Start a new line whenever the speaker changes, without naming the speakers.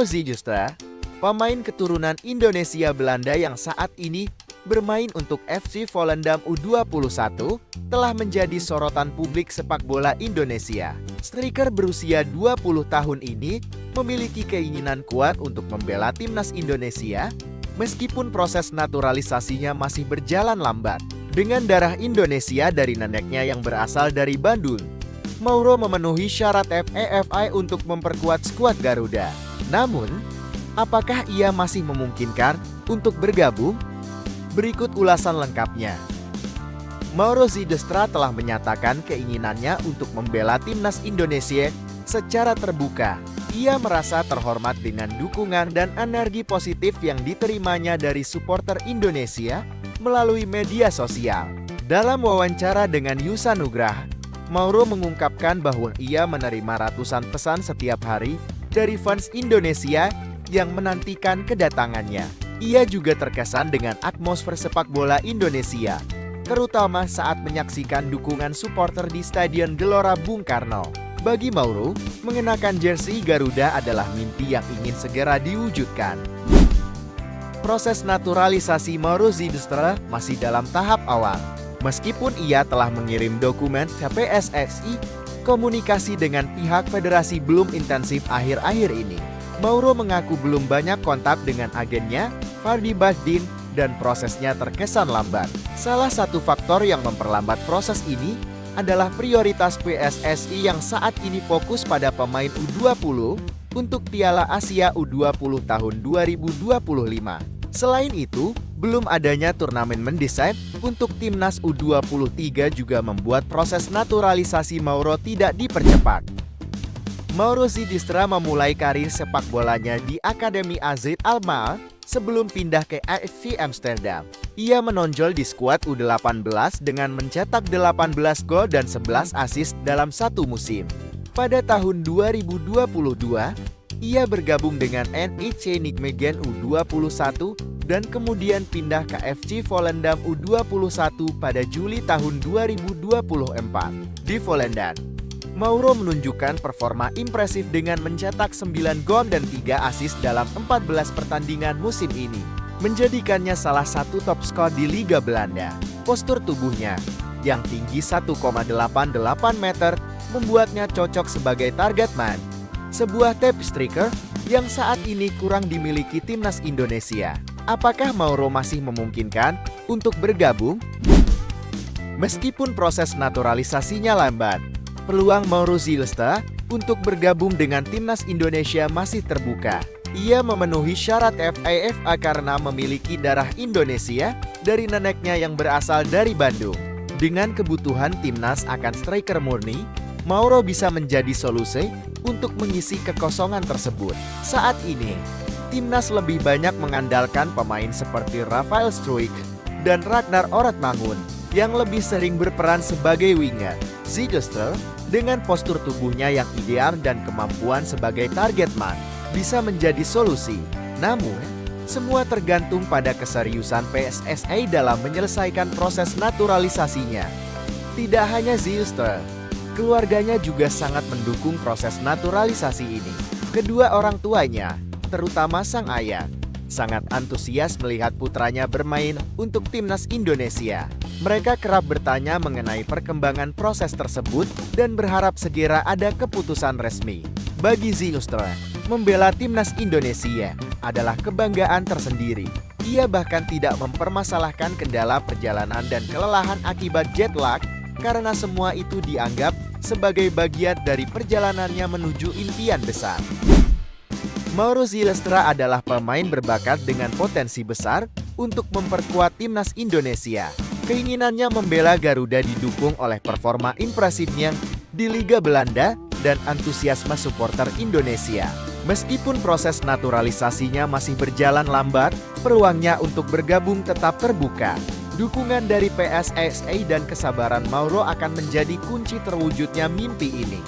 Mauro Ziegestra, pemain keturunan Indonesia Belanda yang saat ini bermain untuk FC Volendam U21, telah menjadi sorotan publik sepak bola Indonesia. Striker berusia 20 tahun ini memiliki keinginan kuat untuk membela timnas Indonesia, meskipun proses naturalisasinya masih berjalan lambat. Dengan darah Indonesia dari neneknya yang berasal dari Bandung, Mauro memenuhi syarat FEFI untuk memperkuat skuad Garuda. Namun, apakah ia masih memungkinkan untuk bergabung? Berikut ulasan lengkapnya. Mauro Ziegestra telah menyatakan keinginannya untuk membela timnas Indonesia secara terbuka. Ia merasa terhormat dengan dukungan dan energi positif yang diterimanya dari supporter Indonesia melalui media sosial. Dalam wawancara dengan Yusa Nugraha, Mauro mengungkapkan bahwa ia menerima ratusan pesan setiap hari dari fans Indonesia yang menantikan kedatangannya. Ia juga terkesan dengan atmosfer sepak bola Indonesia, terutama saat menyaksikan dukungan supporter di Stadion Gelora Bung Karno. Bagi Mauro, mengenakan jersey Garuda adalah mimpi yang ingin segera diwujudkan. Proses naturalisasi Mauro Ziegestra masih dalam tahap awal. Meskipun ia telah mengirim dokumen ke PSSI, komunikasi dengan pihak federasi belum intensif akhir-akhir ini. Mauro mengaku belum banyak kontak dengan agennya, Fardi Bajdin, dan prosesnya terkesan lambat. Salah satu faktor yang memperlambat proses ini adalah prioritas PSSI yang saat ini fokus pada pemain U20 untuk Piala Asia U20 tahun 2025. Selain itu, belum adanya turnamen mendesain untuk timnas U23 juga membuat proses naturalisasi Mauro tidak dipercepat. Mauro Ziegestra memulai karir sepak bolanya di Akademi AZ Alkmaar sebelum pindah ke AFC Amsterdam. Ia menonjol di skuad U18 dengan mencetak 18 gol dan 11 assist dalam satu musim. Pada tahun 2022, ia bergabung dengan NEC Nijmegen U21 dan kemudian pindah ke FC Volendam U21 pada Juli tahun 2024. Di Volendam, Mauro menunjukkan performa impresif dengan mencetak 9 gol dan 3 assist dalam 14 pertandingan musim ini, menjadikannya salah satu top skor di Liga Belanda. Postur tubuhnya yang tinggi 1,88 meter membuatnya cocok sebagai target man, sebuah tap striker yang saat ini kurang dimiliki timnas Indonesia. Apakah Mauro masih memungkinkan untuk bergabung? Meskipun proses naturalisasinya lambat, peluang Mauro Ziegestra untuk bergabung dengan timnas Indonesia masih terbuka. Ia memenuhi syarat FIFA karena memiliki darah Indonesia dari neneknya yang berasal dari Bandung. Dengan kebutuhan timnas akan striker murni, Mauro bisa menjadi solusi untuk mengisi kekosongan tersebut. Saat ini, timnas lebih banyak mengandalkan pemain seperti Rafael Struijk dan Ragnar Oratmangun yang lebih sering berperan sebagai winger. Ziegestra dengan postur tubuhnya yang ideal dan kemampuan sebagai target man bisa menjadi solusi. Namun, semua tergantung pada keseriusan PSSI dalam menyelesaikan proses naturalisasinya. Tidak hanya Ziegestra, keluarganya juga sangat mendukung proses naturalisasi ini. Kedua orang tuanya, terutama sang ayah, sangat antusias melihat putranya bermain untuk timnas Indonesia. Mereka kerap bertanya mengenai perkembangan proses tersebut dan berharap segera ada keputusan resmi. Bagi Ziegestra, membela timnas Indonesia adalah kebanggaan tersendiri. Ia bahkan tidak mempermasalahkan kendala perjalanan dan kelelahan akibat jet lag karena semua itu dianggap sebagai bagian dari perjalanannya menuju impian besar. Mauro Ziegestra adalah pemain berbakat dengan potensi besar untuk memperkuat timnas Indonesia. Keinginannya membela Garuda didukung oleh performa impresifnya di Liga Belanda dan antusiasme supporter Indonesia. Meskipun proses naturalisasinya masih berjalan lambat, peluangnya untuk bergabung tetap terbuka. Dukungan dari PSSI dan kesabaran Mauro akan menjadi kunci terwujudnya mimpi ini.